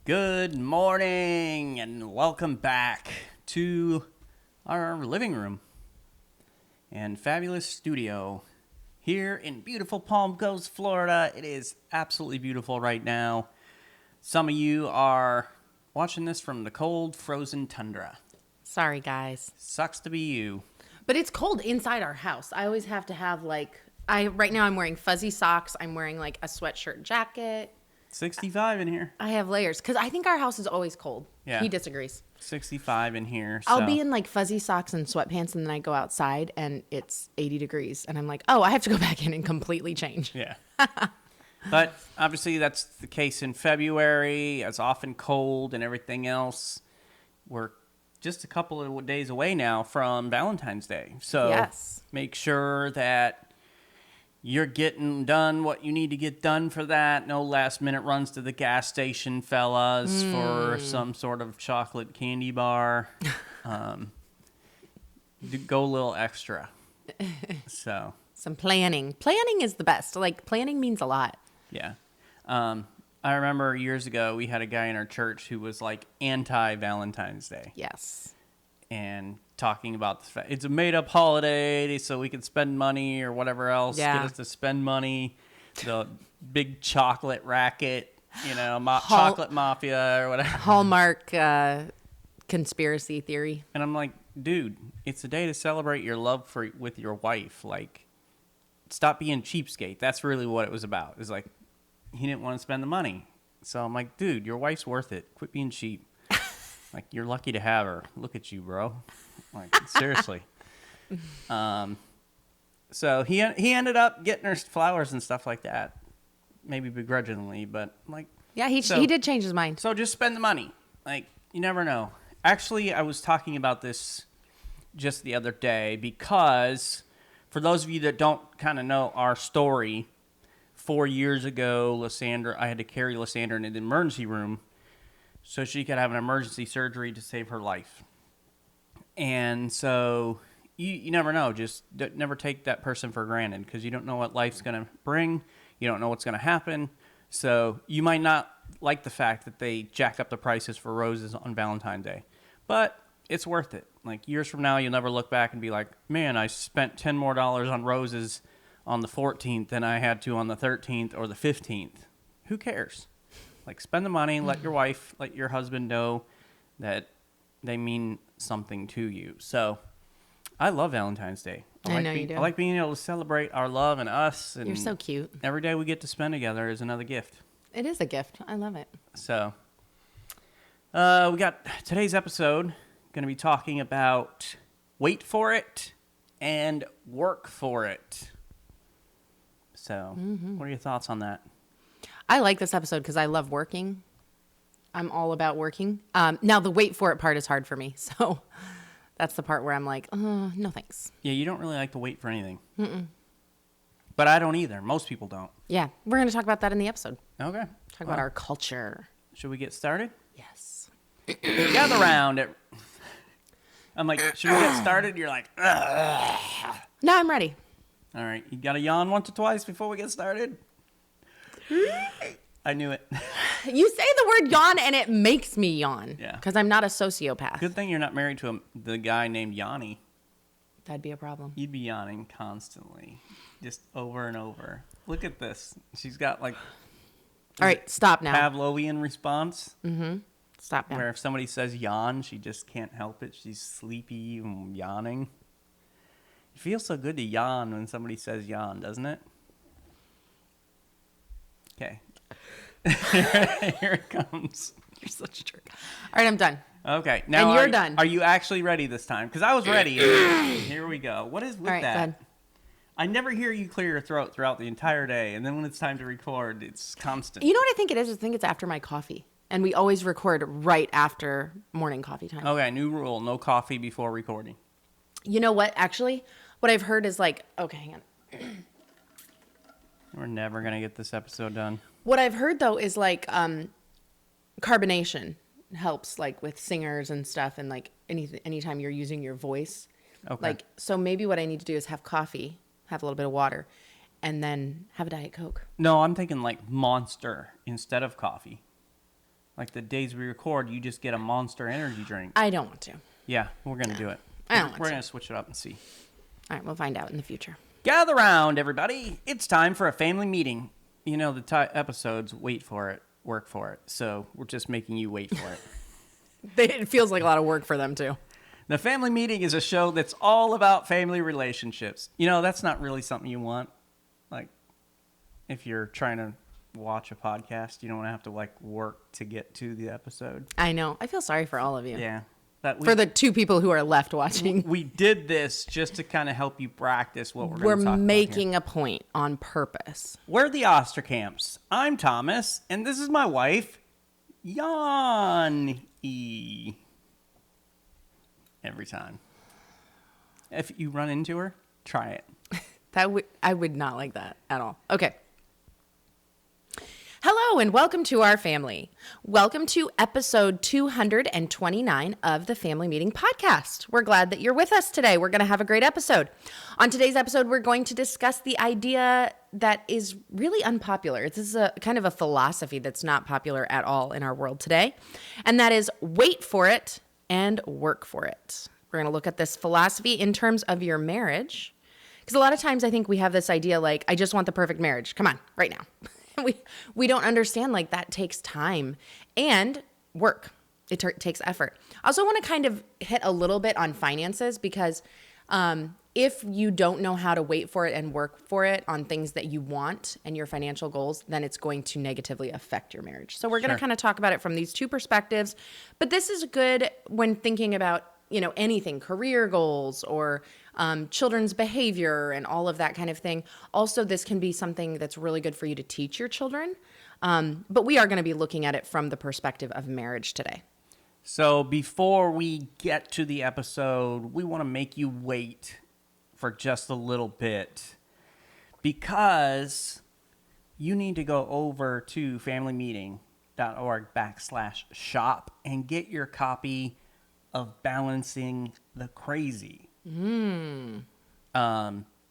Good morning and welcome back to our living room and fabulous studio here in beautiful Palm Coast, Florida. It is absolutely beautiful right now. Some of you are watching this from the cold, frozen tundra. Sorry, guys. Sucks to be you. But it's cold inside our house. I always have to have right now I'm wearing fuzzy socks. I'm wearing like a sweatshirt jacket. 65 in here. I have layers because I think our house is always cold. Yeah. He disagrees. 65 in here. I'll be in like fuzzy socks and sweatpants and then I go outside and it's 80 degrees. And I'm like, oh, I have to go back in and completely change. Yeah. But obviously that's the case in February. It's often cold and everything else. We're just a couple of days away now from Valentine's Day. So yes. Make sure that you're getting done what you need to get done for that. No last minute runs to the gas station, fellas, for some sort of chocolate candy bar. Go a little extra. So Some planning. Planning is the best. Like planning means a lot. yeah. I remember years ago we had a guy in our church who was like anti-Valentine's Day. Yes. And talking about the fact it's a made-up holiday so we can spend money or whatever else. Yeah. Get us to spend money. The big chocolate racket, chocolate mafia or whatever. Hallmark conspiracy theory. And I'm like, dude, it's a day to celebrate your love with your wife. Like, stop being cheapskate. That's really what it was about. It's like, he didn't want to spend the money. So I'm like, dude, your wife's worth it. Quit being cheap. Like, you're lucky to have her. Look at you, bro. Like, seriously. So he ended up getting her flowers and stuff like that. Maybe begrudgingly, but like. Yeah, he did change his mind. So just spend the money. Like, you never know. Actually, I was talking about this just the other day because for those of you that don't kind of know our story, 4 years ago, I had to carry Lysandra into the emergency room so she could have an emergency surgery to save her life. And so you never know. Just never take that person for granted because you don't know what life's going to bring. You don't know what's going to happen. So you might not like the fact that they jack up the prices for roses on Valentine's Day. But it's worth it. Like years from now, you'll never look back and be like, man, I spent $10 more on roses on the 14th than I had to on the 13th or the 15th. Who cares? Like, spend the money, let your wife, let your husband know that they mean something to you. So, I love Valentine's Day. I know you do. I like being able to celebrate our love and us. And You're so cute. Every day we get to spend together is another gift. It is a gift. I love it. So, we got today's episode going to be talking about wait for it and work for it. So, What are your thoughts on that? I like this episode because I love working. I'm all about working. Now, the wait for it part is hard for me. So that's the part where I'm like, no thanks. Yeah, you don't really like to wait for anything. Mm-mm. But I don't either. Most people don't. Yeah, we're going to talk about that in the episode. Okay. Talk about our culture. Should we get started? Yes. Gather around. I'm like, should we get started? You're like, ugh. No, I'm ready. All right. You got to yawn once or twice before we get started? I knew it. You say the word yawn and it makes me yawn. Yeah. Because I'm not a sociopath. Good thing you're not married to the guy named Yanni. That'd be a problem. You'd be yawning constantly. Just over and over. Look at this. She's got like... All right, stop now. Pavlovian response. Mm-hmm. Stop now. Where if somebody says yawn, she just can't help it. She's sleepy and yawning. It feels so good to yawn when somebody says yawn, doesn't it? Okay. Here it comes. You're such a jerk. All right, I'm done. Okay. Now and you're done. Are you actually ready this time? Because I was ready. Here we go. What is with All right, that? done. I never hear you clear your throat throughout the entire day, and then when it's time to record, it's constant. You know what I think it is? I think it's after my coffee. And we always record right after morning coffee time. Okay, new rule. No coffee before recording. You know what? Actually, what I've heard is like, okay, hang on. We're never going to get this episode done. What I've heard, though, is like carbonation helps like with singers and stuff. And like anytime you're using your voice. Okay. Like, so maybe what I need to do is have coffee, have a little bit of water, and then have a Diet Coke. No, I'm thinking like Monster instead of coffee. Like the days we record, you just get a Monster energy drink. I don't want to. Yeah, we're going to do it. I don't want We're to. going to switch it up and see. All right, we'll find out in the future. Gather round, everybody. It's time for a family meeting. You know, the episodes, wait for it, work for it. So we're just making you wait for it. It feels like a lot of work for them, too. The Family Meeting is a show that's all about family relationships. You know, that's not really something you want. Like, if you're trying to watch a podcast, you don't want to have to, like, work to get to the episode. I know. I feel sorry for all of you. Yeah. For the 2 people who are left watching. We did this just to kind of help you practice what we're going to talk about. We're making a point on purpose. We're the Osterkamps. I'm Thomas, and this is my wife, Yanni. Every time. If you run into her, try it. I would not like that at all. Okay. Hello and welcome to our family. Welcome to episode 229 of the Family Meeting Podcast. We're glad that you're with us today. We're going to have a great episode. On today's episode, we're going to discuss the idea that is really unpopular. This is a kind of a philosophy that's not popular at all in our world today, and that is wait for it and work for it. We're going to look at this philosophy in terms of your marriage, because a lot of times I think we have this idea like, I just want the perfect marriage. Come on, right now. We don't understand like that takes time and work. It takes effort. I also want to kind of hit a little bit on finances because if you don't know how to wait for it and work for it on things that you want and your financial goals, then it's going to negatively affect your marriage. So we're going to kind of talk about it from these 2 perspectives. But this is good when thinking about, you know, anything, career goals or children's behavior and all of that kind of thing. Also, this can be something that's really good for you to teach your children. But we are going to be looking at it from the perspective of marriage today. So before we get to the episode, we want to make you wait for just a little bit because you need to go over to familymeeting.org/shop and get your copy of Balancing the Crazy. This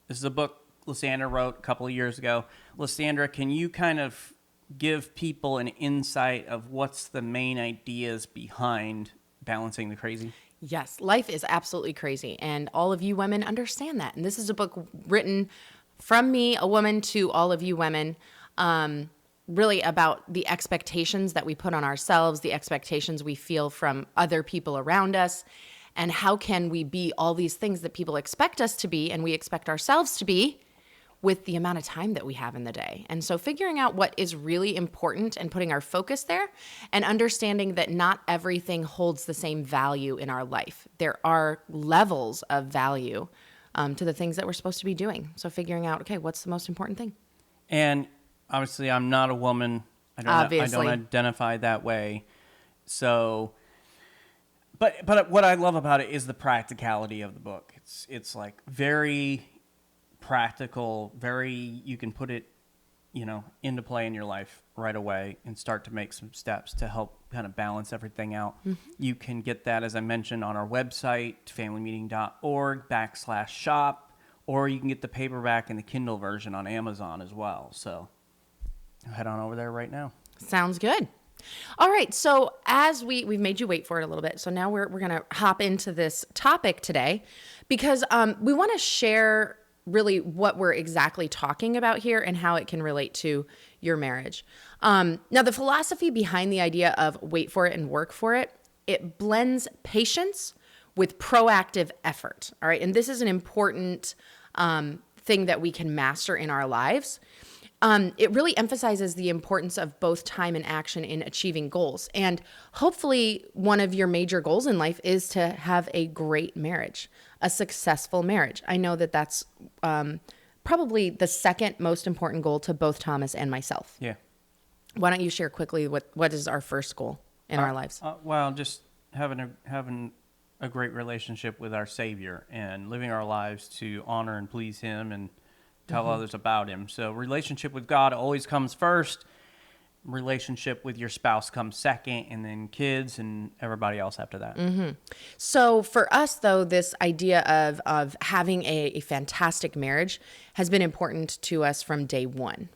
is a book Lysandra wrote a couple of years ago. Lysandra, can you kind of give people an insight of what's the main ideas behind Balancing the Crazy? Yes, life is absolutely crazy, and all of you women understand that. And this is a book written from me, a woman, to all of you women, really about the expectations that we put on ourselves, the expectations we feel from other people around us, and how can we be all these things that people expect us to be and we expect ourselves to be with the amount of time that we have in the day. And so figuring out what is really important and putting our focus there and understanding that not everything holds the same value in our life. There are levels of value to the things that we're supposed to be doing. So figuring out, okay, what's the most important thing? And obviously, I'm not a woman. I don't identify that way. So, but what I love about it is the practicality of the book. It's like very practical, you can put it, you know, into play in your life right away and start to make some steps to help kind of balance everything out. Mm-hmm. You can get that, as I mentioned, on our website, familymeeting.org/shop, or you can get the paperback and the Kindle version on Amazon as well. So head on over there right now. Sounds good. All right. So as we've made you wait for it a little bit. So now we're going to hop into this topic today because we want to share really what we're exactly talking about here and how it can relate to your marriage. Now, the philosophy behind the idea of wait for it and work for it, it blends patience with proactive effort. All right. And this is an important thing that we can master in our lives. It really emphasizes the importance of both time and action in achieving goals. And hopefully one of your major goals in life is to have a great marriage, a successful marriage. I know that that's probably the second most important goal to both Thomas and myself. Yeah. Why don't you share quickly what is our first goal in our lives? Well, just having a great relationship with our Savior and living our lives to honor and please Him and tell others about Him. So relationship with God always comes first. Relationship with your spouse comes second, and then kids and everybody else after that. Mm-hmm. So for us, though, this idea of having a fantastic marriage has been important to us from day one.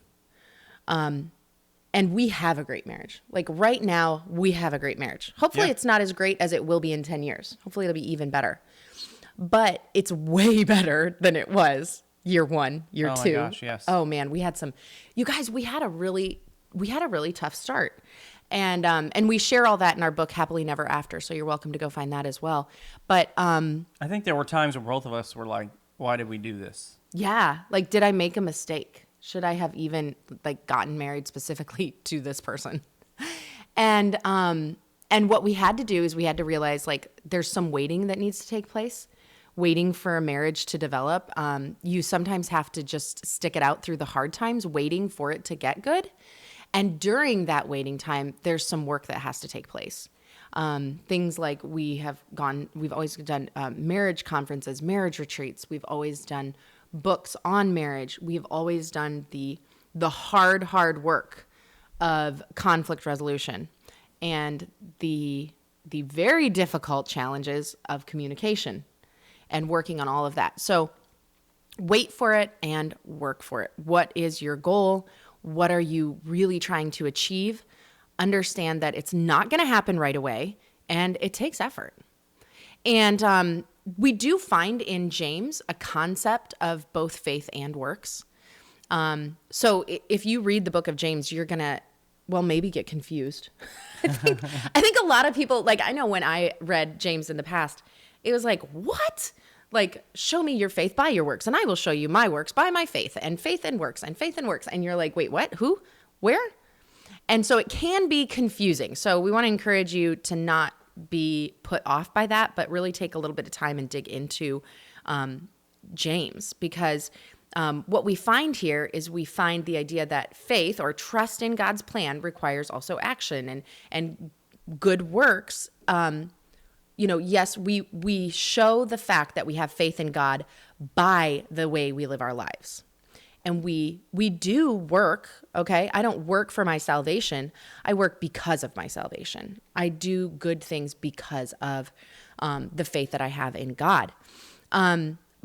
And we have a great marriage. Like right now, we have a great marriage. Hopefully it's not as great as it will be in 10 years. Hopefully it'll be even better. But it's way better than it was year 1, year 2. Oh my gosh, yes. Oh man, you guys, we had a really tough start. And we share all that in our book, Happily Never After. So you're welcome to go find that as well. But I think there were times where both of us were like, why did we do this? yeah, like, did I make a mistake? Should I have even like gotten married specifically to this person? And what we had to do is we had to realize like there's some waiting that needs to take place, waiting for a marriage to develop. You sometimes have to just stick it out through the hard times, waiting for it to get good. And during that waiting time, there's some work that has to take place. Things like we've always done marriage conferences, marriage retreats. We've always done books on marriage. We've always done the hard work of conflict resolution and the very difficult challenges of communication and working on all of that. So wait for it and work for it. What is your goal? What are you really trying to achieve? Understand that it's not going to happen right away and it takes effort. And we do find in James a concept of both faith and works. So if you read the book of James, you're going to, maybe get confused. I think a lot of people, like, I know when I read James in the past, it was like, what? Like, show me your faith by your works, and I will show you my works by my faith and works, and faith and works. And you're like, wait, what? Who? Where? And so it can be confusing. So we want to encourage you to not be put off by that, but really take a little bit of time and dig into James, because what we find here is we find the idea that faith or trust in God's plan requires also action and good works. Yes, we show the fact that we have faith in God by the way we live our lives. And we do work, okay? I don't work for my salvation. I work because of my salvation. I do good things because of the faith that I have in God.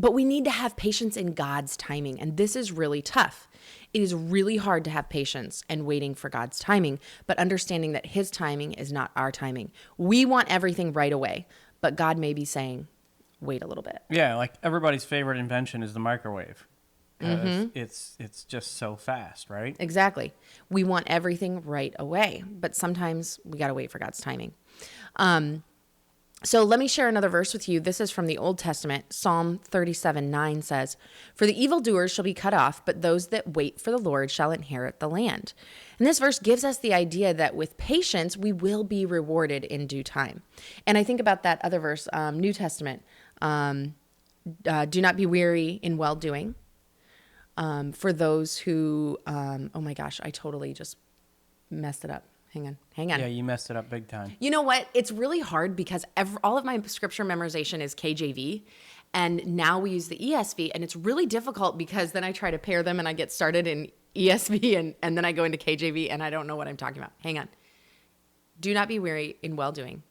But we need to have patience in God's timing. And this is really tough. It is really hard to have patience and waiting for God's timing, but understanding that his timing is not our timing. We want everything right away, but God may be saying, wait a little bit. Yeah, like everybody's favorite invention is the microwave. Because it's just so fast, right? Exactly. We want everything right away, but sometimes we got to wait for God's timing. So let me share another verse with you. This is from the Old Testament. Psalm 37:9 says, "For the evildoers shall be cut off, but those that wait for the Lord shall inherit the land." And this verse gives us the idea that with patience, we will be rewarded in due time. And I think about that other verse, New Testament. Do not be weary in well-doing. For those who, oh my gosh, I totally just messed it up. Hang on. Yeah, you messed it up big time. You know what? It's really hard because all of my scripture memorization is KJV, and now we use the ESV, and it's really difficult because then I try to pair them and I get started in ESV and then I go into KJV and I don't know what I'm talking about. Hang on. Do not be weary in well-doing.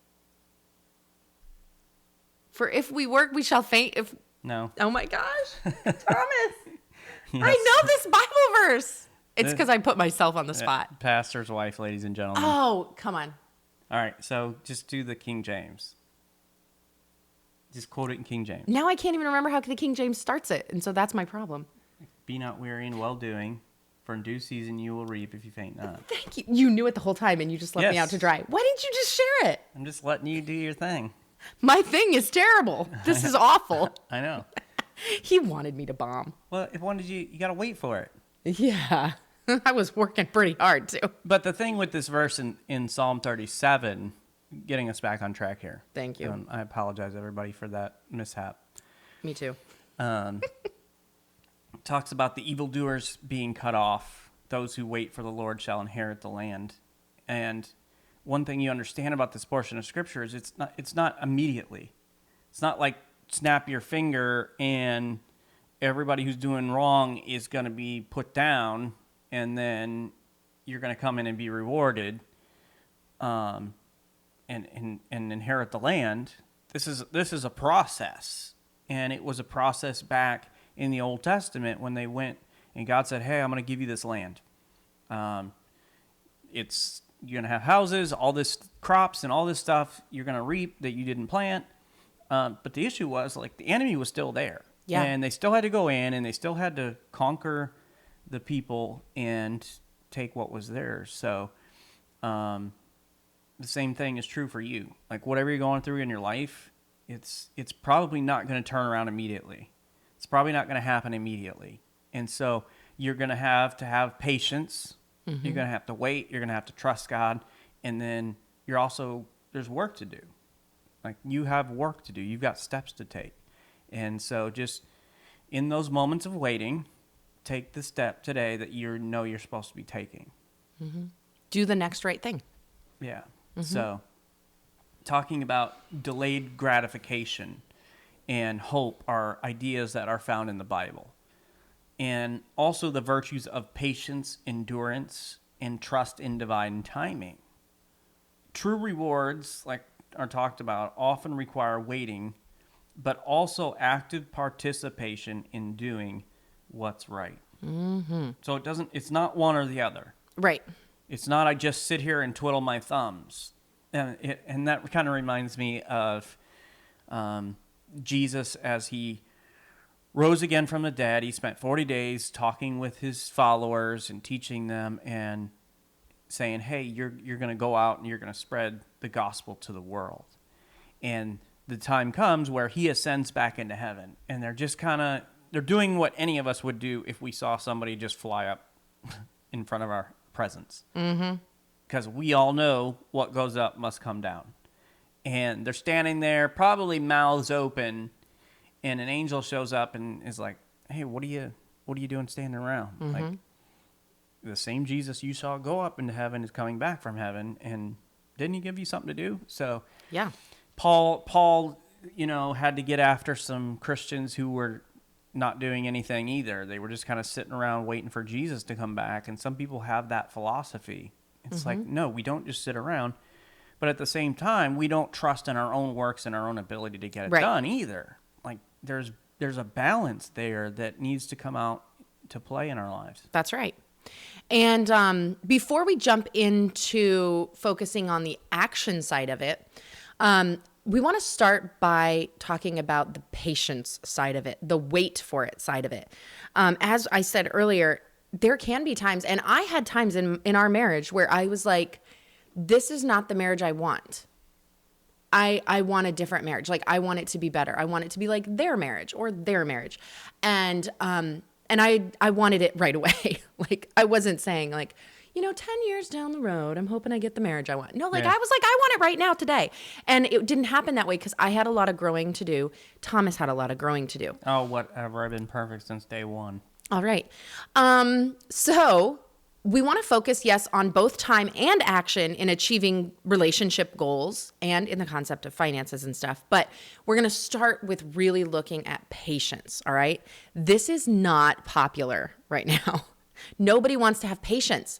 For if we work, we shall faint. No. Oh my gosh, Thomas. Yes. I know this Bible verse. It's because I put myself on the spot. Pastor's wife, ladies and gentlemen. Oh, come on. All right, so just do the King James. Just quote it in King James. Now I can't even remember how the King James starts it, and so that's my problem. Be not weary in well-doing, for in due season you will reap if you faint not. Thank you. You knew it the whole time, and you just left me out to dry. Why didn't you just share it? I'm just letting you do your thing. My thing is terrible. This is awful. I know. He wanted me to bomb. Well, if wanted you got to wait for it. Yeah. I was working pretty hard, too. But the thing with this verse in Psalm 37, getting us back on track here. Thank you. I apologize, everybody, for that mishap. Me too. Talks about the evildoers being cut off. Those who wait for the Lord shall inherit the land. And one thing you understand about this portion of Scripture is it's not immediately. It's not like snap your finger and everybody who's doing wrong is going to be put down and then you're going to come in and be rewarded and inherit the land. This is a process. And it was a process back in the Old Testament when they went and God said, hey, I'm going to give you this land. you're going to have houses, all this crops and all this stuff you're going to reap that you didn't plant. But the issue was, like, the enemy was still there. Yeah. And they still had to go in, and they still had to conquer the people and take what was theirs. So the same thing is true for you. Like, whatever you're going through in your life, it's probably not going to turn around immediately. It's probably not going to happen immediately. And so you're going to have patience. Mm-hmm. You're going to have to wait. You're going to have to trust God. And then there's work to do. Like, you have work to do. You've got steps to take. And so just in those moments of waiting, take the step today that you're supposed to be taking. Mm-hmm. Do the next right thing. Yeah. Mm-hmm. So talking about delayed gratification and hope are ideas that are found in the Bible. And also the virtues of patience, endurance, and trust in divine timing. True rewards, like are talked about, often require waiting, but also active participation in doing what's right. Mm-hmm. So it's not one or the other. Right. It's not I just sit here and twiddle my thumbs. And that kind of reminds me of Jesus as he rose again from the dead. He spent 40 days talking with his followers and teaching them and saying, hey, you're going to go out and you're going to spread the gospel to the world. And the time comes where he ascends back into heaven. And they're just they're doing what any of us would do if we saw somebody just fly up in front of our presence. Mm-hmm. Because we all know what goes up must come down. And they're standing there, probably mouths open, and an angel shows up and is like, hey, what are you doing standing around? Mm-hmm. Like, the same Jesus you saw go up into heaven is coming back from heaven, and didn't he give you something to do? So yeah, Paul, had to get after some Christians who were not doing anything either. They were just kind of sitting around waiting for Jesus to come back. And some people have that philosophy. It's like, no, we don't just sit around. But at the same time, we don't trust in our own works and our own ability to get it done either. Like, there's a balance there that needs to come out to play in our lives. That's right. And before we jump into focusing on the action side of it, we want to start by talking about the patience side of it, the wait for it side of it. As I said earlier, there can be times, and I had times in our marriage where I was like, this is not the marriage I want. I want a different marriage. Like, I want it to be better. I want it to be like their marriage or their marriage. And I wanted it right away. Like, I wasn't saying like, 10 years down the road, I'm hoping I get the marriage I want. No, I was like, I want it right now today. And it didn't happen that way because I had a lot of growing to do. Thomas had a lot of growing to do. Oh, whatever. I've been perfect since day one. All right. So we want to focus, yes, on both time and action in achieving relationship goals and in the concept of finances and stuff. But we're going to start with really looking at patience, all right? This is not popular right now. Nobody wants to have patience.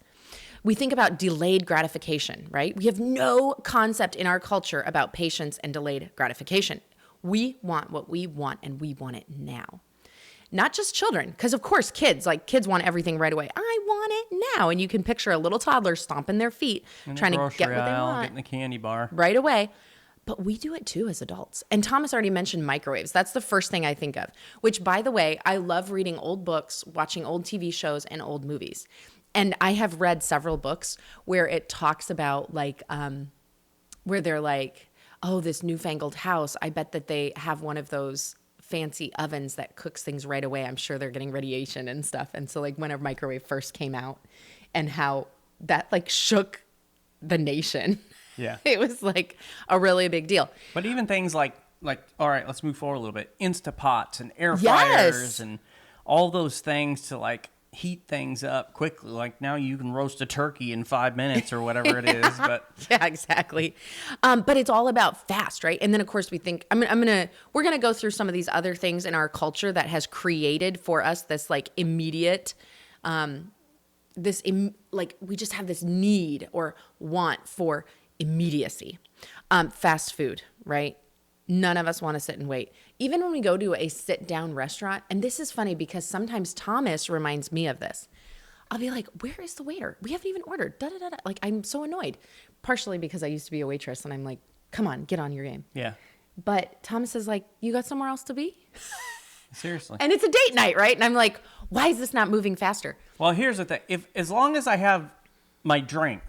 We think about delayed gratification, right? We have no concept in our culture about patience and delayed gratification. We want what we want, and we want it now. Not just children, because of course kids want everything right away. I want it now. And you can picture a little toddler stomping their feet, trying to get what they want. Getting the candy bar. Right away. But we do it too as adults. And Thomas already mentioned microwaves. That's the first thing I think of, which, by the way, I love reading old books, watching old TV shows and old movies. And I have read several books where it talks about where they're like, oh, this newfangled house, I bet that they have one of those fancy ovens that cooks things right away. I'm sure they're getting radiation and stuff. And so like when a microwave first came out and how that like shook the nation. Yeah. It was like a really big deal. But even things like, all right, let's move forward a little bit. Instapots and air fryers and all those things to like heat things up quickly. Like now you can roast a turkey in 5 minutes or whatever it is. But yeah, exactly. But it's all about fast, right? And then of course we think we're gonna go through some of these other things in our culture that has created for us this like immediate, we just have this need or want for immediacy. Fast food, right? None of us want to sit and wait. Even when we go to a sit-down restaurant, and this is funny because sometimes Thomas reminds me of this. I'll be like, where is the waiter? We haven't even ordered. Da, da, da, da. Like, I'm so annoyed. Partially because I used to be a waitress and I'm like, come on, get on your game. Yeah. But Thomas is like, you got somewhere else to be? Seriously. And it's a date night, right? And I'm like, why is this not moving faster? Well, here's the thing. As long as I have my drink,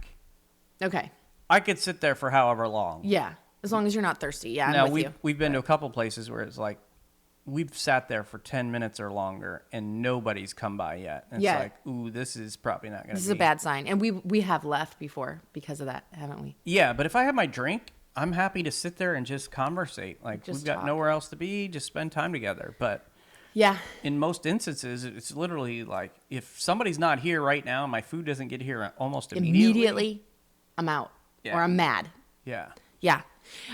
Okay. I could sit there for however long. Yeah. As long as you're not thirsty. Yeah, Now, I'm with you. we've been to a couple places where it's like, we've sat there for 10 minutes or longer and nobody's come by yet. And Yeah. it's like, ooh, this is probably not going to be. This is a bad sign. And we have left before because of that, haven't we? Yeah, but if I have my drink, I'm happy to sit there and just conversate. Like, Just we've got talk. nowhere else to be, just spend time together. But Yeah. in most instances, it's literally like, if somebody's not here right now, my food doesn't get here almost immediately. I'm out. Yeah. Or I'm mad. Yeah. Yeah.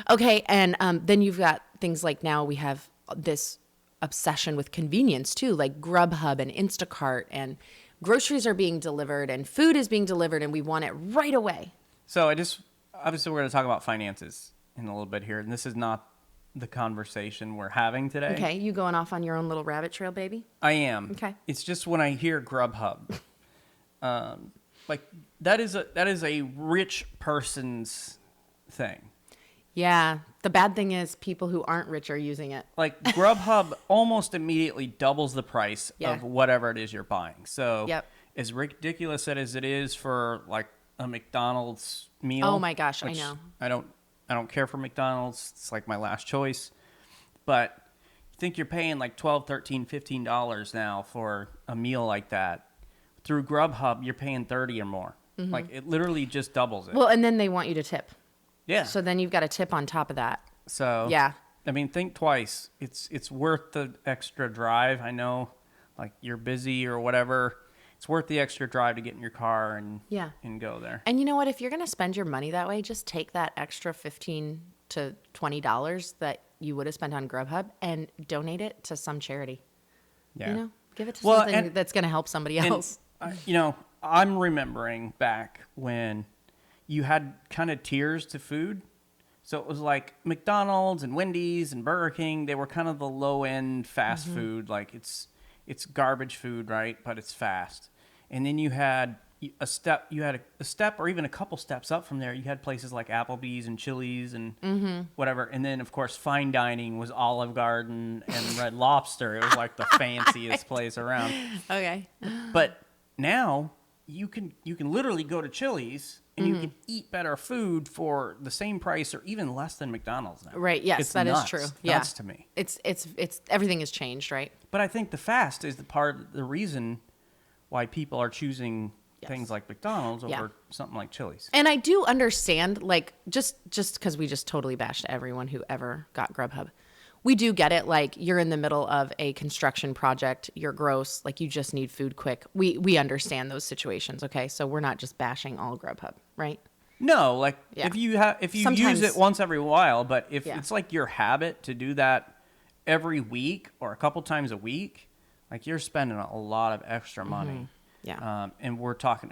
Okay. And then you've got things like now we have this obsession with convenience too, like Grubhub and Instacart, and groceries are being delivered and food is being delivered and we want it right away. So obviously we're going to talk about finances in a little bit here. And this is not the conversation we're having today. Okay. You going off on your own little rabbit trail, baby? I am. Okay. It's just when I hear Grubhub, like that is a rich person's thing. Yeah. The bad thing is people who aren't rich are using it. Like Grubhub almost immediately doubles the price Yeah. of whatever it is you're buying. So Yep. as ridiculous as it is for like a McDonald's meal. Oh my gosh, I which know. I don't care for McDonald's. It's like my last choice. But you think you're paying like $12, $13, $15 now for a meal like that. Through Grubhub, you're paying 30 or more. Like it literally just doubles it. Well, and then they want you to tip. Yeah. So then you've got a tip on top of that. So Yeah. I mean, think twice. It's worth the extra drive. I know, like you're busy or whatever. It's worth the extra drive to get in your car and Yeah. and go there. And you know what? If you're going to spend your money that way, just take that extra $15 to $20 that you would have spent on Grubhub and donate it to some charity. Yeah. You know, give it to Well, something and- that's going to help somebody And, else. I'm remembering back when you had kind of tiers to food. So it was like McDonald's and Wendy's and Burger King. They were kind of the low end fast food. Like it's garbage food, right? But it's fast. And then you had a step. You had a step, or even a couple steps up from there. You had places like Applebee's and Chili's and whatever. And then of course fine dining was Olive Garden and Red Lobster. It was like the fanciest place around. Okay. But now you can literally go to Chili's and you can eat better food for the same price or even less than McDonald's now. Right. Yes, It's that is nuts. true. Yeah. Nuts to me. It's everything has changed, right? But I think the fast is the reason why people are choosing Yes. things like McDonald's Yeah. over something like Chili's. And I do understand, like, just because we just totally bashed everyone who ever got Grubhub. We do get it. Like, you're in the middle of a construction project. You're gross. Like, you just need food quick. We understand those situations. Okay, so we're not just bashing all Grubhub, right? No, like Yeah. if you Sometimes- use it once every while, but if Yeah. it's like your habit to do that every week or a couple times a week, like you're spending a lot of extra money. Yeah. And we're talking,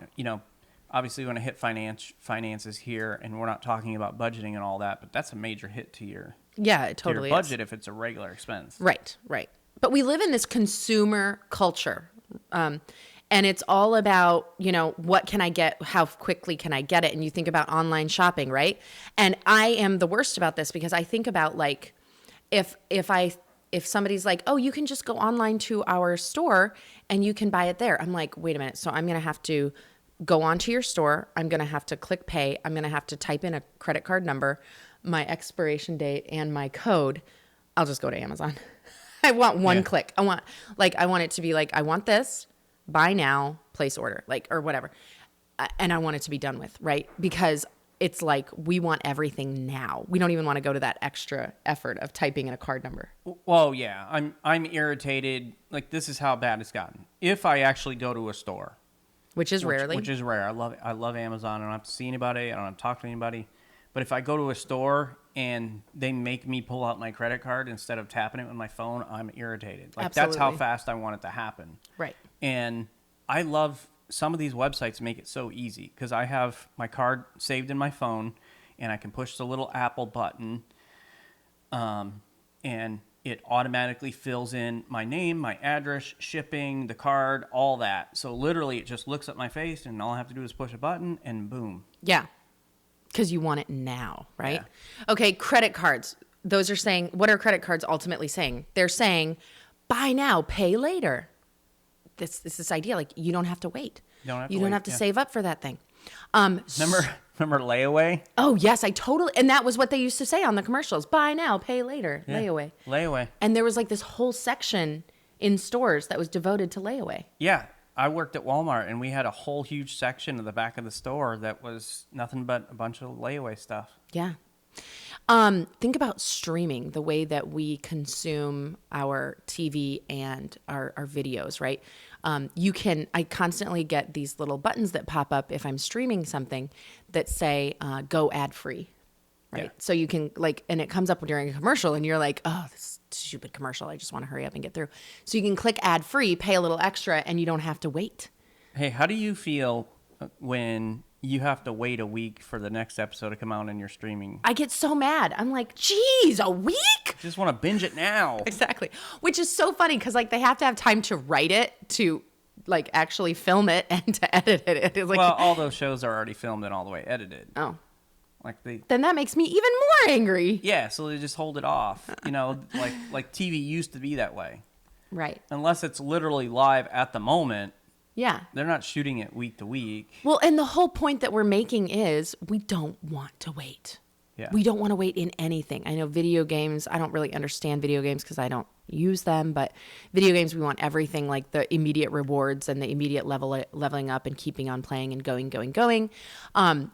obviously we want to hit finances here, and we're not talking about budgeting and all that, but that's a major hit to your Yeah, it totally your is. budget if it's a regular expense. Right, right. But we live in this consumer culture. And it's all about, what can I get? How quickly can I get it? And you think about online shopping, right? And I am the worst about this because I think about like, if somebody's like, oh, you can just go online to our store and you can buy it there. I'm like, wait a minute. So I'm going to have to go onto your store. I'm going to have to click pay. I'm going to have to type in a credit card number, my expiration date, and my code. I'll just go to Amazon. I want one click. I want it to be like, I want this, buy now, place order, like, or whatever. And I want it to be done with, right? Because it's like, we want everything now. We don't even want to go to that extra effort of typing in a card number. Well, yeah, I'm irritated. Like, this is how bad it's gotten. If I actually go to a store, Which is rarely. which is rare. I love Amazon. I don't have to see anybody. I don't have to talk to anybody. But if I go to a store and they make me pull out my credit card instead of tapping it with my phone, I'm irritated. Like, that's how Absolutely. fast I want it to happen. Right. And I love some of these websites make it so easy because I have my card saved in my phone and I can push the little Apple button. And it automatically fills in my name, my address, shipping, the card, all that. So literally it just looks at my face and all I have to do is push a button and boom. Yeah. Because you want it now, right? Yeah. Okay, credit cards. Those are saying, what are credit cards ultimately saying? They're saying, buy now, pay later. This idea, like, you don't have to wait. You don't have to save up for that thing. Remember layaway? Oh, yes, and that was what they used to say on the commercials. Buy now, pay later, Yeah. layaway. And there was like this whole section in stores that was devoted to layaway. Yeah. I worked at Walmart and we had a whole huge section in the back of the store that was nothing but a bunch of layaway stuff. Yeah. Think about streaming, the way that we consume our TV and our videos, right? I constantly get these little buttons that pop up if I'm streaming something that say, go ad free, right? Yeah. So you can and it comes up during a commercial and you're like, oh, this stupid commercial. I just want to hurry up and get through. So you can click ad free, pay a little extra, and you don't have to wait. Hey, how do you feel when you have to wait a week for the next episode to come out and you're streaming? I get so mad. I'm like, geez, a week? Just want to binge it now. Exactly. Which is so funny because they have to have time to write it, to actually film it, and to edit it. It's Well, all those shows are already filmed and all the way edited. Oh. Then that makes me even more angry. Yeah, so they just hold it off. Like TV used to be that way. Right. Unless it's literally live at the moment. Yeah. They're not shooting it week to week. Well, and the whole point that we're making is we don't want to wait. Yeah. We don't want to wait in anything. I know video games, I don't really understand video games because I don't use them, but video games, we want everything like the immediate rewards and the immediate leveling up and keeping on playing and going.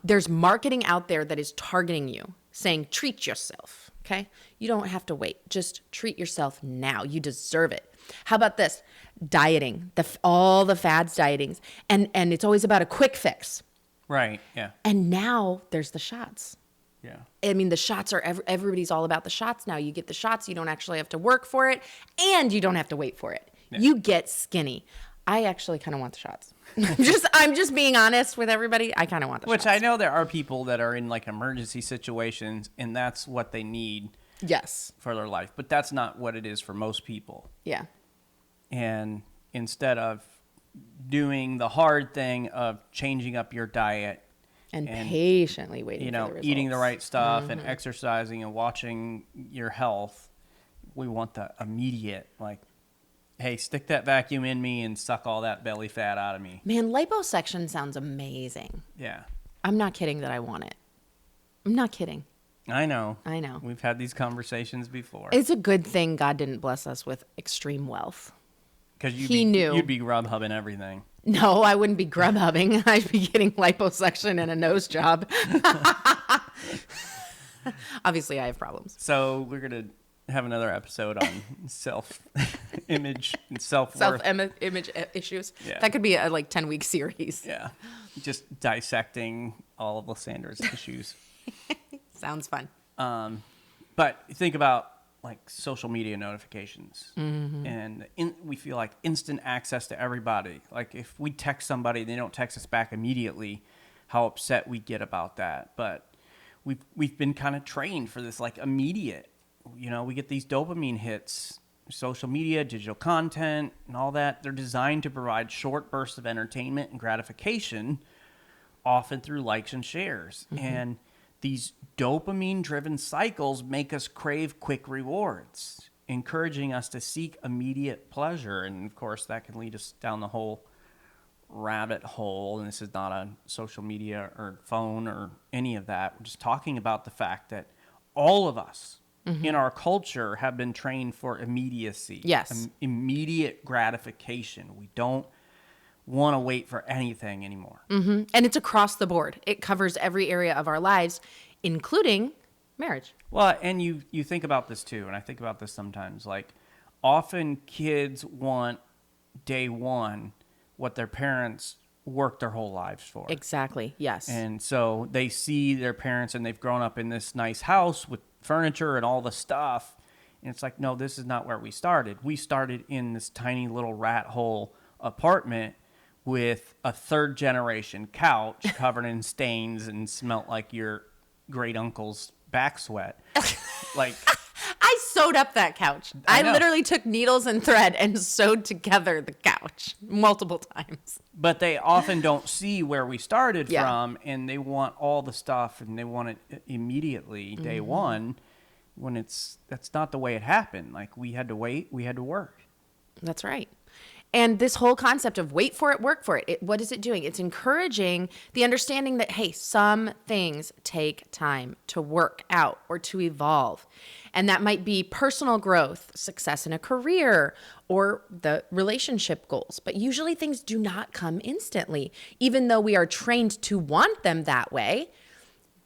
There's marketing out there that is targeting you, saying treat yourself, okay? You don't have to wait. Just treat yourself now. You deserve it. How about this? Dieting, all the fads dietings, and it's always about a quick fix. Right, yeah. And now there's the shots. Yeah. I mean, the shots are, everybody's all about the shots now. You get the shots, you don't actually have to work for it, and you don't have to wait for it. Yeah. You get skinny. I actually kind of want the shots. I'm just being honest with everybody. I kind of want the shots. Which I know there are people that are in emergency situations, and that's what they need. Yes. For their life. But that's not what it is for most people. Yeah. And instead of doing the hard thing of changing up your diet and patiently waiting for the results. Eating the right stuff and exercising and watching your health, we want the immediate, hey, stick that vacuum in me and suck all that belly fat out of me. Man, liposuction sounds amazing. Yeah. I'm not kidding that I want it. I'm not kidding. I know. We've had these conversations before. It's a good thing God didn't bless us with extreme wealth. Because knew. You'd be grub-hubbing everything. No, I wouldn't be grub-hubbing. I'd be getting liposuction and a nose job. Obviously, I have problems. So we're going to have another episode on self-image and self-worth. Self-image issues. Yeah. That could be a 10-week series. Yeah. Just dissecting all of Lysandra's issues. Sounds fun. But think about social media notifications, and we feel like instant access to everybody. Like if we text somebody, they don't text us back immediately, how upset we get about that. But we've been kind of trained for this immediate. We get these dopamine hits, social media, digital content, and all that. They're designed to provide short bursts of entertainment and gratification, often through likes and shares. And these dopamine-driven cycles make us crave quick rewards, encouraging us to seek immediate pleasure. And, of course, that can lead us down the whole rabbit hole. And this is not a social media or phone or any of that. We're just talking about the fact that all of us in our culture have been trained for immediacy. Yes. Immediate gratification. We don't want to wait for anything anymore. And it's across the board. It covers every area of our lives, including marriage. Well, and you think about this too, and I think about this sometimes. Often kids want day one what their parents worked their whole lives for. Exactly, yes. And so they see their parents and they've grown up in this nice house with furniture and all the stuff. And it's no, this is not where we started. We started in this tiny little rat hole apartment with a third generation couch covered in stains and smelt like your great uncle's back sweat. I I sewed up that couch. I know. literally took needles and thread and sewed together the couch multiple times. But they often don't see where we started Yeah. from, and they want all the stuff, and they want it immediately, day one, when that's not the way it happened. Like, we had to wait, we had to work. That's right. And this whole concept of wait for it, work for it, what is it doing? It's encouraging the understanding that, hey, some things take time to work out or to evolve. And that might be personal growth, success in a career, or the relationship goals. But usually things do not come instantly. Even though we are trained to want them that way,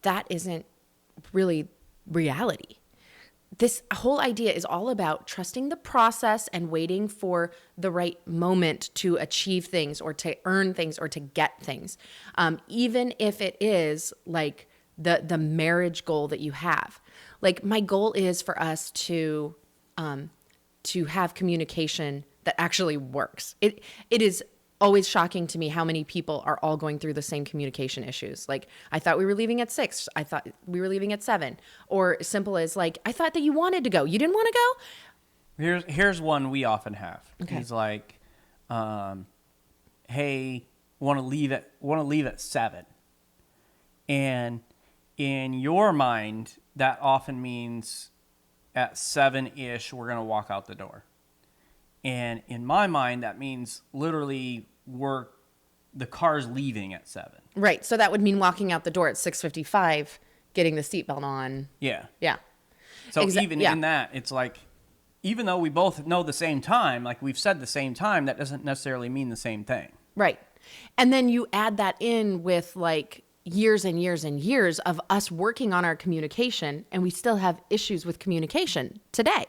that isn't really reality. This whole idea is all about trusting the process and waiting for the right moment to achieve things or to earn things or to get things. Even if it is like the marriage goal that you have. Like, my goal is for us to have communication that actually works. It is always shocking to me how many people are all going through the same communication issues. Like, I thought we were leaving at 6. I thought we were leaving at 7. Or simple as like, I thought that you wanted to go. You didn't want to go? Here's one we often have. Okay. He's like, hey, want to leave at 7. And in your mind, that often means at 7-ish, we're going to walk out the door. And in my mind, that means literally the car's leaving at 7. Right. So that would mean walking out the door at 6:55, getting the seatbelt on. Yeah. Yeah. So Yeah. in that, it's like, even though we both know the same time, like we've said the same time, that doesn't necessarily mean the same thing. Right. And then you add that in with like years and years and years of us working on our communication, and we still have issues with communication today.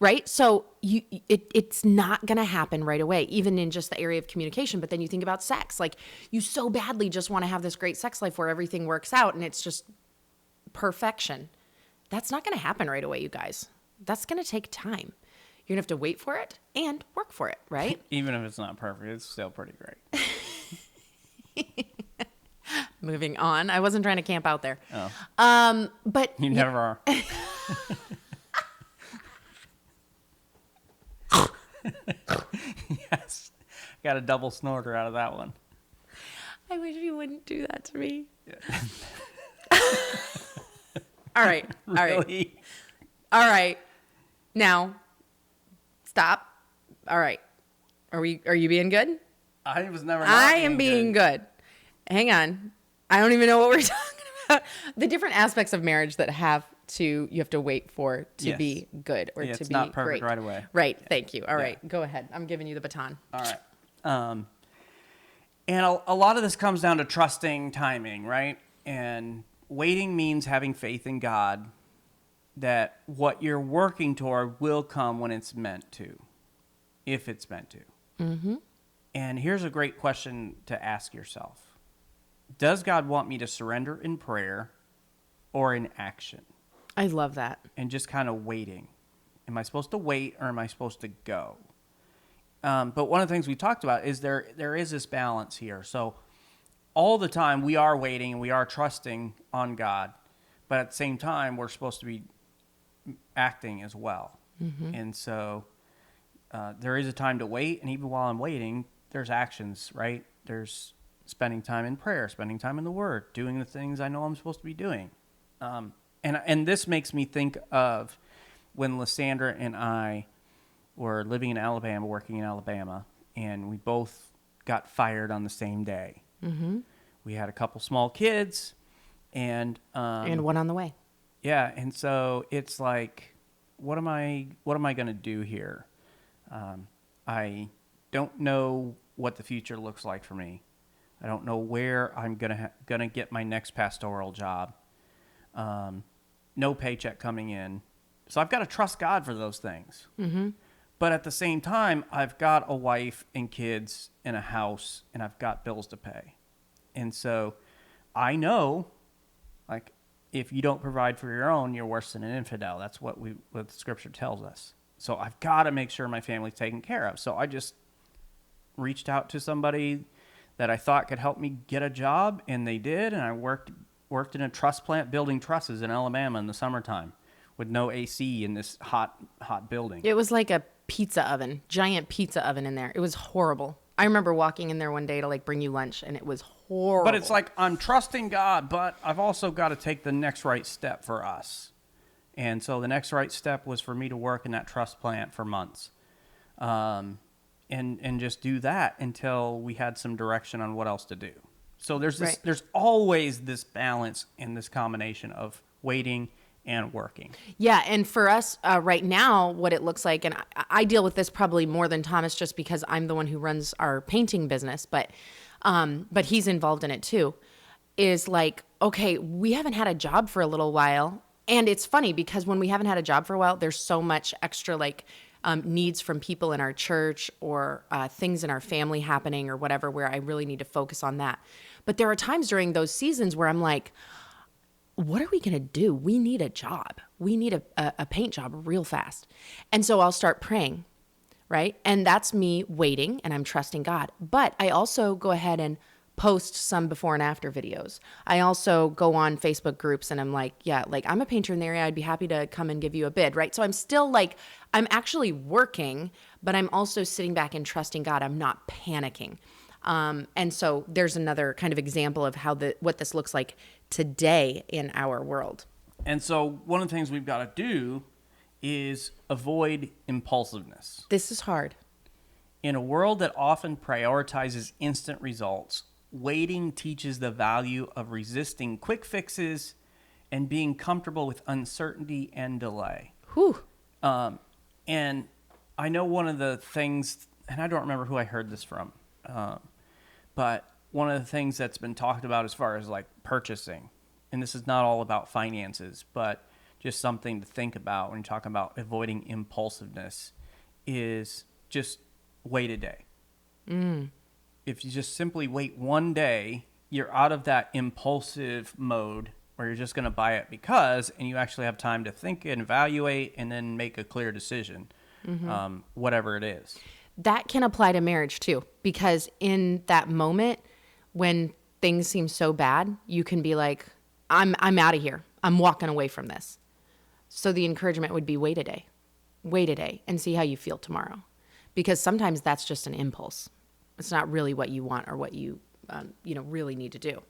Right? So it's not going to happen right away, even in just the area of communication. But then you think about sex. Like, you so badly just want to have this great sex life where everything works out and it's just perfection. That's not going to happen right away, you guys. That's going to take time. You're going to have to wait for it and work for it, right? Even if it's not perfect, it's still pretty great. Moving on. I wasn't trying to camp out there. Oh. But You never are. Yes. Got a double snorter out of that one. I wish you wouldn't do that to me. Yeah. All right. All right. Really? All right. Now, stop. All right. Are you being good? I was never. I am being good. Hang on. I don't even know what we're talking about. The different aspects of marriage that you have to wait for to Yes. be good or Yeah, to it's be not perfect great. right away. Right. Thank you. All Yeah. right. Go ahead. I'm giving you the baton. All right. And a lot of this comes down to trusting timing, right? And waiting means having faith in God that what you're working toward will come when it's meant to, if it's meant to. Mm-hmm. And here's a great question to ask yourself. Does God want me to surrender in prayer or in action? I love that. And just kind of waiting. Am I supposed to wait or am I supposed to go? But one of the things we talked about is there is this balance here. So all the time we are waiting and we are trusting on God, but at the same time we're supposed to be acting as well. Mm-hmm. And so there is a time to wait, and even while I'm waiting, there's actions, right? There's spending time in prayer, spending time in the Word, doing the things I know I'm supposed to be doing. And this makes me think of when Lysandra and I were living in Alabama, working in Alabama, and we both got fired on the same day. Mm-hmm. We had a couple small kids, and one on the way. yeah, and so it's like, what am I going to do here? I don't know what the future looks like for me. I don't know where I'm gonna get my next pastoral job. No paycheck coming in, so I've got to trust God for those things. Mm-hmm. But at the same time, I've got a wife and kids and a house, and I've got bills to pay. And so I know, like, if you don't provide for your own, you're worse than an infidel. That's what the Scripture tells us. So I've got to make sure my family's taken care of. So I just reached out to somebody that I thought could help me get a job, and they did. And I worked in a truss plant building trusses in Alabama in the summertime with no AC in this hot building. It was like a pizza oven, giant pizza oven in there. It was horrible. I remember walking in there one day to like bring you lunch, and it was horrible. But it's like, I'm trusting God, but I've also got to take the next right step for us. And so the next right step was for me to work in that trust plant for months. And just do that until we had some direction on what else to do. So there's always this balance and this combination of waiting and working. Yeah, and for us right now, what it looks like, and I deal with this probably more than Thomas just because I'm the one who runs our painting business, but he's involved in it too, is like, okay, we haven't had a job for a little while. And it's funny because when we haven't had a job for a while, there's so much extra like needs from people in our church or things in our family happening or whatever where I really need to focus on that. But there are times during those seasons where I'm like, what are we going to do? We need a job. We need a paint job real fast. And so I'll start praying, right? And that's me waiting and I'm trusting God. But I also go ahead and post some before and after videos. I also go on Facebook groups and I'm like, yeah, like I'm a painter in the area. I'd be happy to come and give you a bid, right? So I'm still like, I'm actually working, but I'm also sitting back and trusting God. I'm not panicking. And so there's another kind of example of how what this looks like today in our world. And so one of the things we've got to do is avoid impulsiveness. This is hard. In a world that often prioritizes instant results, waiting teaches the value of resisting quick fixes and being comfortable with uncertainty and delay. Whew. And I know one of the things, and I don't remember who I heard this from, but one of the things that's been talked about as far as like purchasing, and this is not all about finances, but just something to think about when you're talking about avoiding impulsiveness, is just wait a day. If you just simply wait one day, you're out of that impulsive mode where you're just going to buy it because, and you actually have time to think and evaluate and then make a clear decision, whatever it is. That can apply to marriage too, because in that moment when things seem so bad, you can be like, I'm out of here. I'm walking away from this. So the encouragement would be wait a day and see how you feel tomorrow. Because sometimes that's just an impulse. It's not really what you want or what you, really need to do.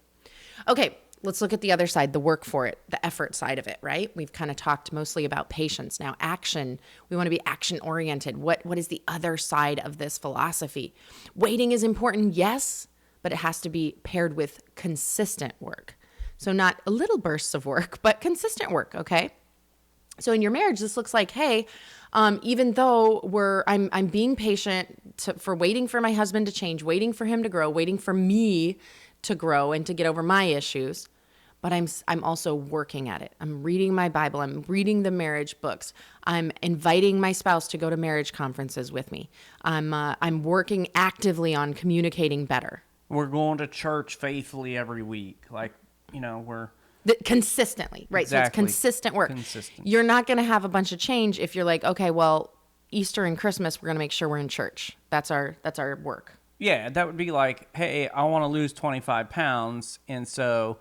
Okay, let's look at the other side, the work for it, the effort side of it, right? We've kind of talked mostly about patience. Now, action, we want to be action-oriented. What is the other side of this philosophy? Waiting is important, yes, but it has to be paired with consistent work. So not little bursts of work, but consistent work, okay? So in your marriage, this looks like, hey, even though I'm being patient for waiting for my husband to change, waiting for him to grow, waiting for me to grow and to get over my issues, but I'm also working at it. I'm reading my Bible. I'm reading the marriage books. I'm inviting my spouse to go to marriage conferences with me. I'm working actively on communicating better. We're going to church faithfully every week. Like, we're... Consistently, right? Exactly. So it's consistent work. Consistent. You're not going to have a bunch of change if you're like, okay, well, Easter and Christmas, we're going to make sure we're in church. That's our work. Yeah, that would be like, hey, I want to lose 25 pounds, and so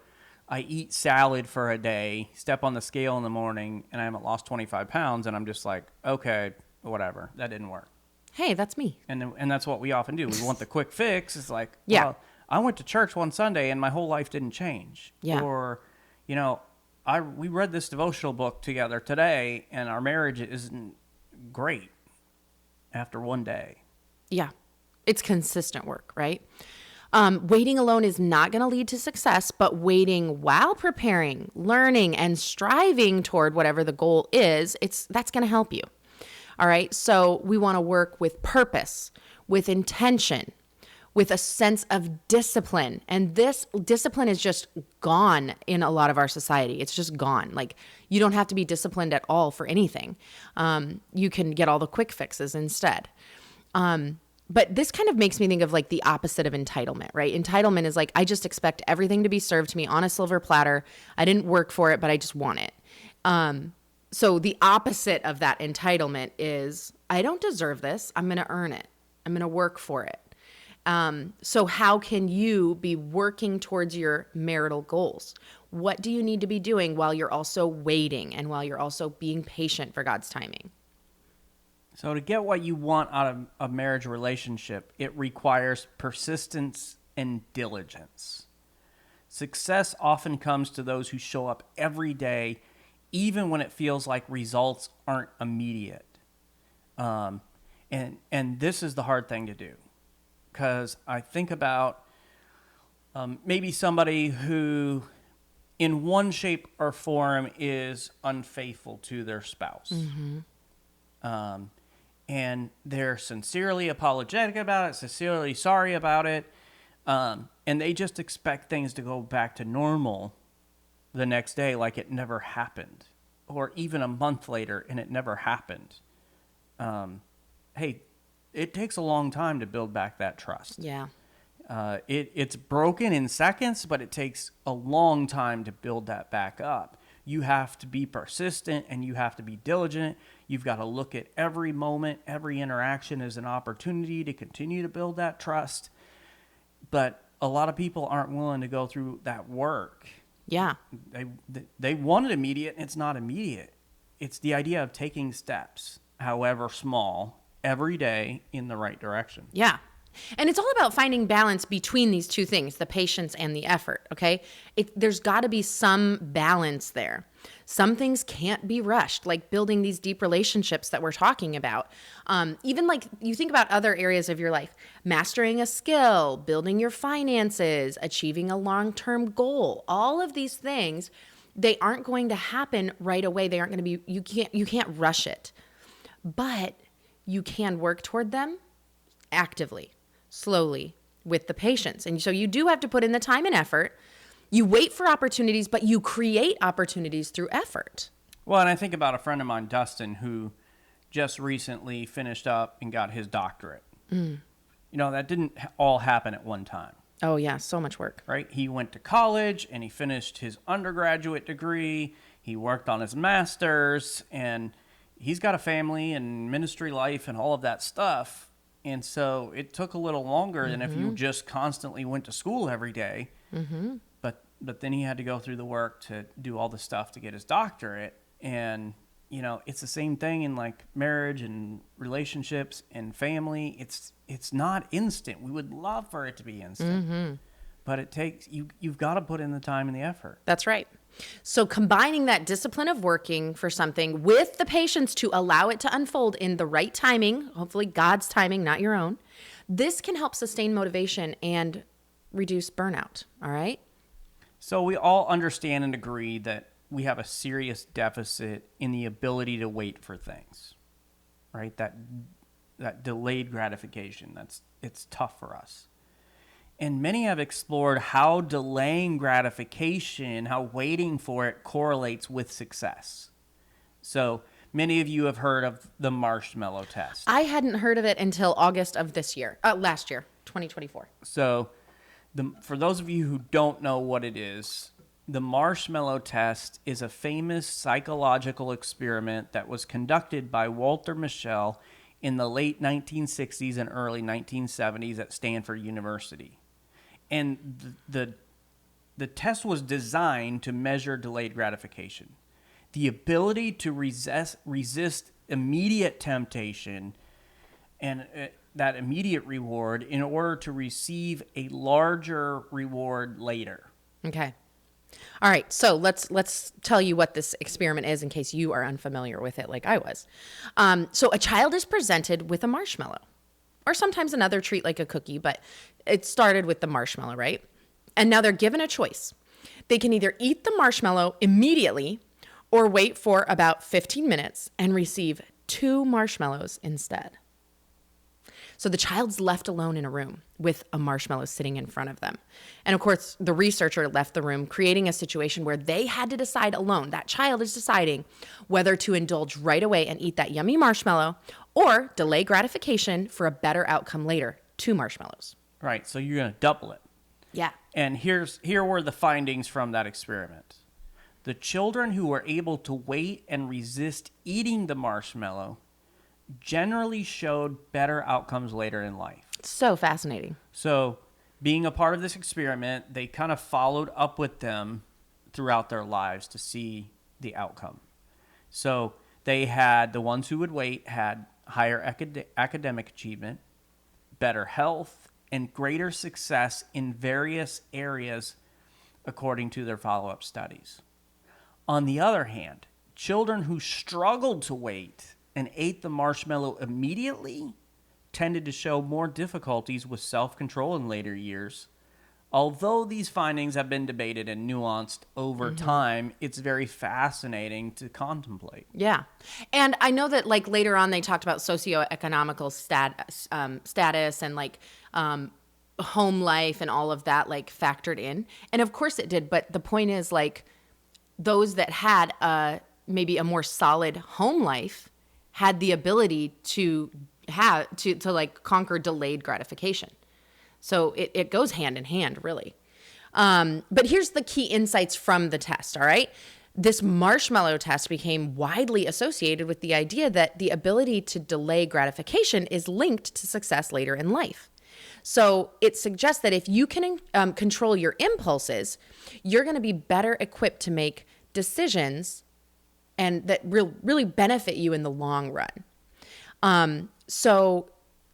I eat salad for a day, step on the scale in the morning, and I haven't lost 25 pounds, and I'm just like, okay, whatever. That didn't work. Hey, that's me. And that's what we often do. We want the quick fix. It's like, yeah. Well, I went to church one Sunday, and my whole life didn't change. Yeah. Or... we read this devotional book together today, and our marriage isn't great after one day. Yeah. It's consistent work, right? Waiting alone is not going to lead to success, but waiting while preparing, learning, and striving toward whatever the goal is, that's going to help you. All right. So we want to work with purpose, with intention, with a sense of discipline. And this discipline is just gone in a lot of our society. It's just gone. Like, you don't have to be disciplined at all for anything. You can get all the quick fixes instead. But this kind of makes me think of like the opposite of entitlement, right? Entitlement is like, I just expect everything to be served to me on a silver platter. I didn't work for it, but I just want it. So the opposite of that entitlement is, I don't deserve this. I'm going to earn it. I'm going to work for it. So how can you be working towards your marital goals? What do you need to be doing while you're also waiting and while you're also being patient for God's timing? So to get what you want out of a marriage relationship, it requires persistence and diligence. Success often comes to those who show up every day, even when it feels like results aren't immediate. And this is the hard thing to do, because I think about maybe somebody who, in one shape or form, is unfaithful to their spouse. And they're sincerely apologetic about it, sincerely sorry about it, and they just expect things to go back to normal the next day like it never happened, or even a month later and it never happened. Hey, it takes a long time to build back that trust. Yeah. It's broken in seconds, but it takes a long time to build that back up. You have to be persistent and you have to be diligent. You've got to look at every moment, every interaction as an opportunity to continue to build that trust. But a lot of people aren't willing to go through that work. Yeah. They want it immediate, and it's not immediate. It's the idea of taking steps, however small, every day in the right direction. Yeah. And it's all about finding balance between these two things, the patience and the effort, okay? There's got to be some balance there. Some things can't be rushed, like building these deep relationships that we're talking about. Even like you think about other areas of your life, mastering a skill, building your finances, achieving a long-term goal. All of these things, they aren't going to happen right away. They aren't going to be, you can't rush it. But you can work toward them actively, slowly, with the patience. And so you do have to put in the time and effort. You wait for opportunities, but you create opportunities through effort. Well, and I think about a friend of mine, Dustin, who just recently finished up and got his doctorate. You know, that didn't all happen at one time. Oh, yeah, so much work. Right? He went to college and he finished his undergraduate degree. He worked on his master's, and he's got a family and ministry life and all of that stuff. And so it took a little longer than if you just constantly went to school every day. But then he had to go through the work to do all the stuff to get his doctorate. And, you know, it's the same thing in like marriage and relationships and family. It's not instant. We would love for it to be instant. But it takes, you've got to put in the time and the effort. That's right. So combining that discipline of working for something with the patience to allow it to unfold in the right timing, hopefully God's timing, not your own, this can help sustain motivation and reduce burnout. All right? So we all understand and agree that we have a serious deficit in the ability to wait for things, right? That delayed gratification, it's tough for us. And many have explored how delaying gratification, how waiting for it correlates with success. So many of you have heard of the marshmallow test. I hadn't heard of it until August of last year, 2024. So for those of you who don't know what it is, the marshmallow test is a famous psychological experiment that was conducted by Walter Mischel in the late 1960s and early 1970s at Stanford University. And the test was designed to measure delayed gratification, the ability to resist immediate temptation and that immediate reward in order to receive a larger reward later. Okay. All right. So let's tell you what this experiment is in case you are unfamiliar with it like I was. So a child is presented with a marshmallow or sometimes another treat like a cookie, but it started with the marshmallow, right? And now they're given a choice. They can either eat the marshmallow immediately or wait for about 15 minutes and receive 2 marshmallows instead. So the child's left alone in a room with a marshmallow sitting in front of them. And of course, the researcher left the room, creating a situation where they had to decide alone. That child is deciding whether to indulge right away and eat that yummy marshmallow or delay gratification for a better outcome later, 2 marshmallows. Right, so you're going to double it. Yeah. And here were the findings from that experiment. The children who were able to wait and resist eating the marshmallow generally showed better outcomes later in life. So fascinating. So, being a part of this experiment, they kind of followed up with them throughout their lives to see the outcome. So, they had the ones who would wait had higher academic achievement, better health, and greater success in various areas according to their follow-up studies. On the other hand, children who struggled to wait and ate the marshmallow immediately tended to show more difficulties with self-control in later years. Although these findings have been debated and nuanced over time, it's very fascinating to contemplate. Yeah. And I know that like later on they talked about socioeconomical status and like home life and all of that like factored in. And of course it did. But the point is like those that had maybe a more solid home life had the ability to like conquer delayed gratification. So it goes hand in hand, really. But here's the key insights from the test, all right? This marshmallow test became widely associated with the idea that the ability to delay gratification is linked to success later in life. So it suggests that if you can control your impulses, you're going to be better equipped to make decisions and that really benefit you in the long run. So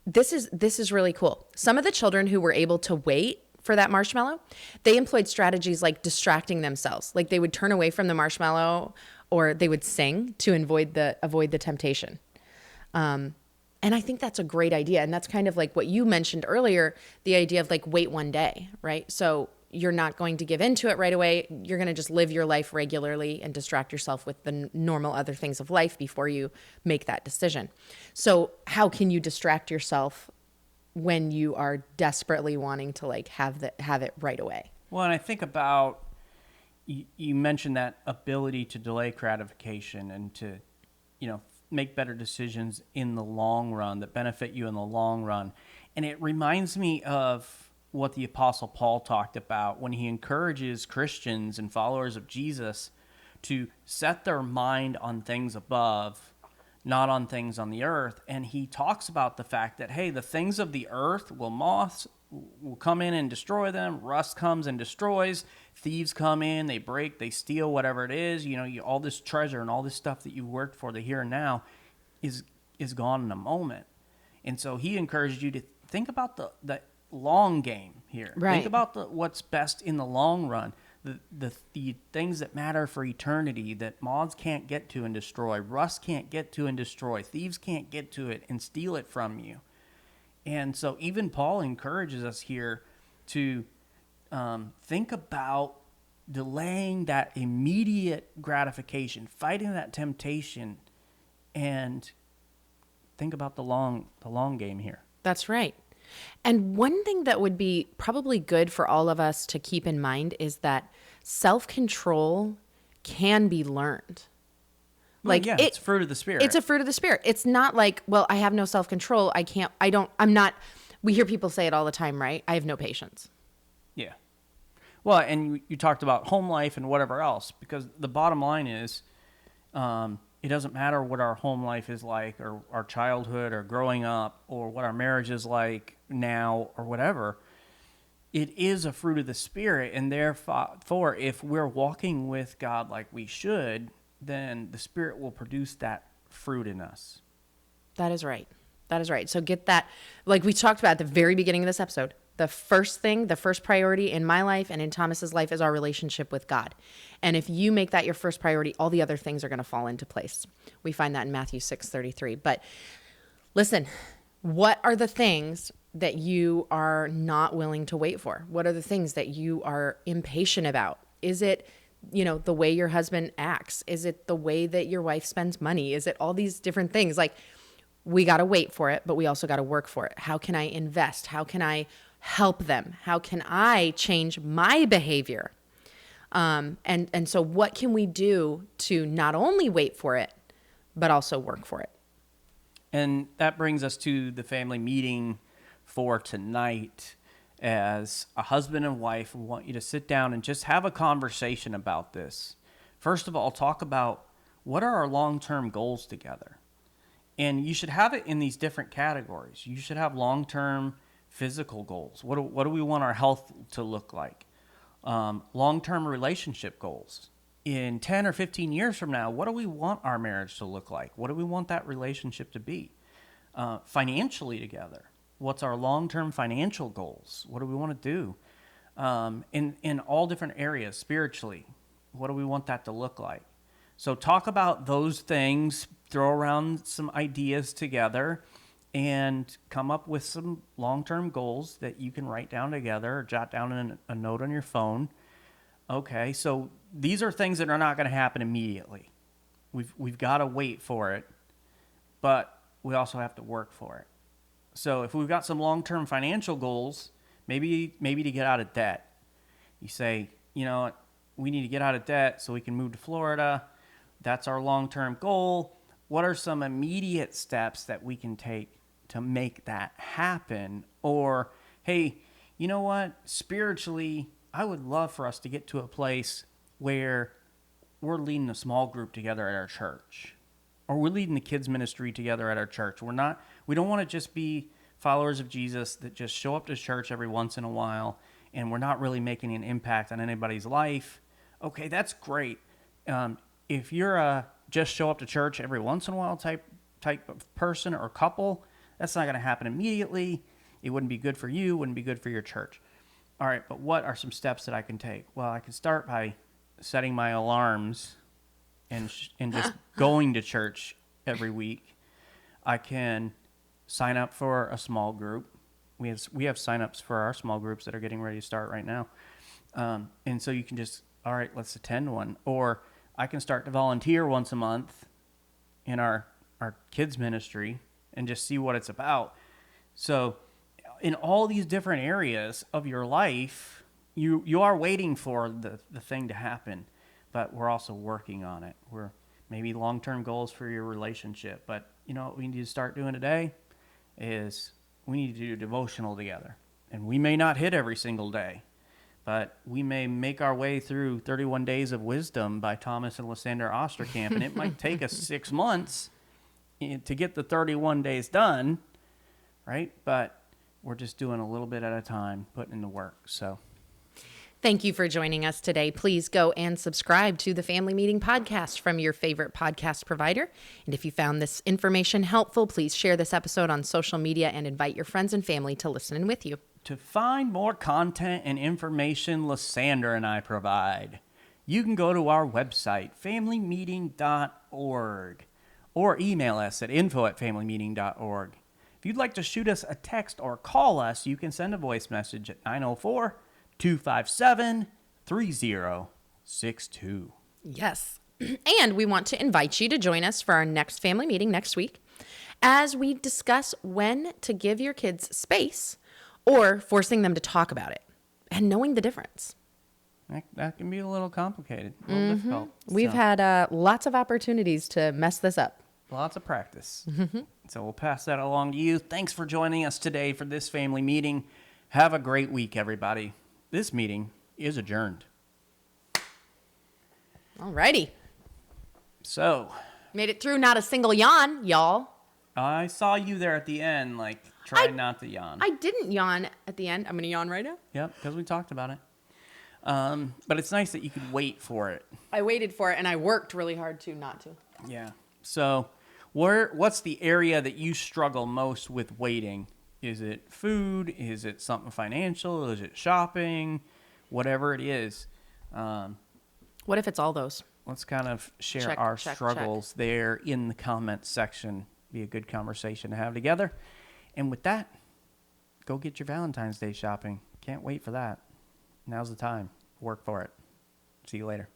this is really cool. Some of the children who were able to wait for that marshmallow, they employed strategies like distracting themselves. Like they would turn away from the marshmallow or they would sing to avoid the temptation. And I think that's a great idea. And that's kind of like what you mentioned earlier, the idea of like wait one day, right? So you're not going to give into it right away. You're going to just live your life regularly and distract yourself with the normal other things of life before you make that decision. So how can you distract yourself when you are desperately wanting to like have it right away? Well, and I think about, you mentioned that ability to delay gratification and to, make better decisions in the long run that benefit you in the long run. And it reminds me of what the Apostle Paul talked about when he encourages Christians and followers of Jesus to set their mind on things above, not on things on the earth. And he talks about the fact that, hey, the things of the earth moths will come in and destroy them. Rust comes and destroys. Thieves come in, they break, they steal, whatever it is. All this treasure and all this stuff that you worked for, the here and now, is gone in a moment. And so he encouraged you to think about the long game here. Right. Think about what's best in the long run. The things that matter for eternity that moths can't get to and destroy, rust can't get to and destroy, thieves can't get to it and steal it from you. And so even Paul encourages us here to think about delaying that immediate gratification, fighting that temptation, and think about the long game here. That's right. And one thing that would be probably good for all of us to keep in mind is that self-control can be learned. It's fruit of the Spirit. It's a fruit of the Spirit. It's not like, well, I have no self-control. We hear people say it all the time, right? I have no patience. Yeah. Well, and you talked about home life and whatever else, because the bottom line is, it doesn't matter what our home life is like, or our childhood, or growing up, or what our marriage is like now, or whatever. It is a fruit of the Spirit, and therefore, if we're walking with God like we should, then the Spirit will produce that fruit in us. That is right. That is right. So get that, like we talked about at the very beginning of this episode, the first priority in my life and in Thomas's life is our relationship with God. And if you make that your first priority, all the other things are going to fall into place. We find that in Matthew 6:33. But listen, what are the things that you are not willing to wait for? What are the things that you are impatient about? Is it, the way your husband acts? Is it the way that your wife spends money? Is it all these different things? Like, we got to wait for it, but we also got to work for it. How can I invest? How can I help them? How can I change my behavior? And so what can we do to not only wait for it, but also work for it? And that brings us to the family meeting for tonight. As a husband and wife, we want you to sit down and just have a conversation about this. First of all, talk about what are our long-term goals together. And you should have it in these different categories. You should have long-term physical goals. What do we want our health to look like? Long-term relationship goals. In 10 or 15 years from now, what do we want our marriage to look like? What do we want that relationship to be? Financially together, what's our long-term financial goals? What do we want to do? In all different areas, spiritually, what do we want that to look like? So talk about those things, throw around some ideas together, and come up with some long-term goals that you can write down together or jot down in a note on your phone. Okay, so these are things that are not going to happen immediately. We've got to wait for it, but we also have to work for it. So if we've got some long-term financial goals, maybe to get out of debt, you say, we need to get out of debt so we can move to Florida. That's our long-term goal. What are some immediate steps that we can take to make that happen? Or, hey, you know what? Spiritually, I would love for us to get to a place where we're leading a small group together at our church, or we're leading the kids ministry together at our church. We don't want to just be followers of Jesus that just show up to church every once in a while and we're not really making an impact on anybody's life. Okay, that's great. If you're a just show up to church every once in a while type of person or couple, that's not going to happen immediately. It wouldn't be good for you, wouldn't be good for your church. All right, but what are some steps that I can take? Well, I can start by setting my alarms and just going to church every week. I can sign up for a small group. We have signups for our small groups that are getting ready to start right now. And so you can just, all right, let's attend one. Or I can start to volunteer once a month in our kids ministry and just see what it's about. So in all these different areas of your life, you are waiting for the thing to happen, but we're also working on it. We're maybe long-term goals for your relationship. But what we need to start doing today is we need to do a devotional together. And we may not hit every single day, but we may make our way through 31 Days of Wisdom by Thomas and Lysandra Osterkamp, and it might take us 6 months to get the 31 days done, right? But we're just doing a little bit at a time, putting in the work. So thank you for joining us today. Please go and subscribe to the Family Meeting Podcast from your favorite podcast provider. And if you found this information helpful, please share this episode on social media and invite your friends and family to listen in with you. To find more content and information Lysandra and I provide, you can go to our website, familymeeting.org, or email us at info@familymeeting.org. If you'd like to shoot us a text or call us, you can send a voice message at 904-257-3062. Yes. And we want to invite you to join us for our next family meeting next week as we discuss when to give your kids space or forcing them to talk about it and knowing the difference. That can be a little complicated, a little difficult. We've had lots of opportunities to mess this up. Lots of practice. So we'll pass that along to you. Thanks for joining us today for this family meeting. Have a great week, everybody. This meeting is adjourned. Alrighty. So. Made it through, not a single yawn, y'all. I saw you there at the end, trying not to yawn. I didn't yawn at the end. I'm going to yawn right now. Yep, because we talked about it. But it's nice that you could wait for it. I waited for it, and I worked really hard to not to. Yeah. So what's the area that you struggle most with waiting? Is it food? Is it something financial? Is it shopping? Whatever it is. What if it's all those? Let's kind of share our struggles there in the comments section. Be a good conversation to have together. And with that, go get your Valentine's Day shopping. Can't wait for that. Now's the time. Work for it. See you later.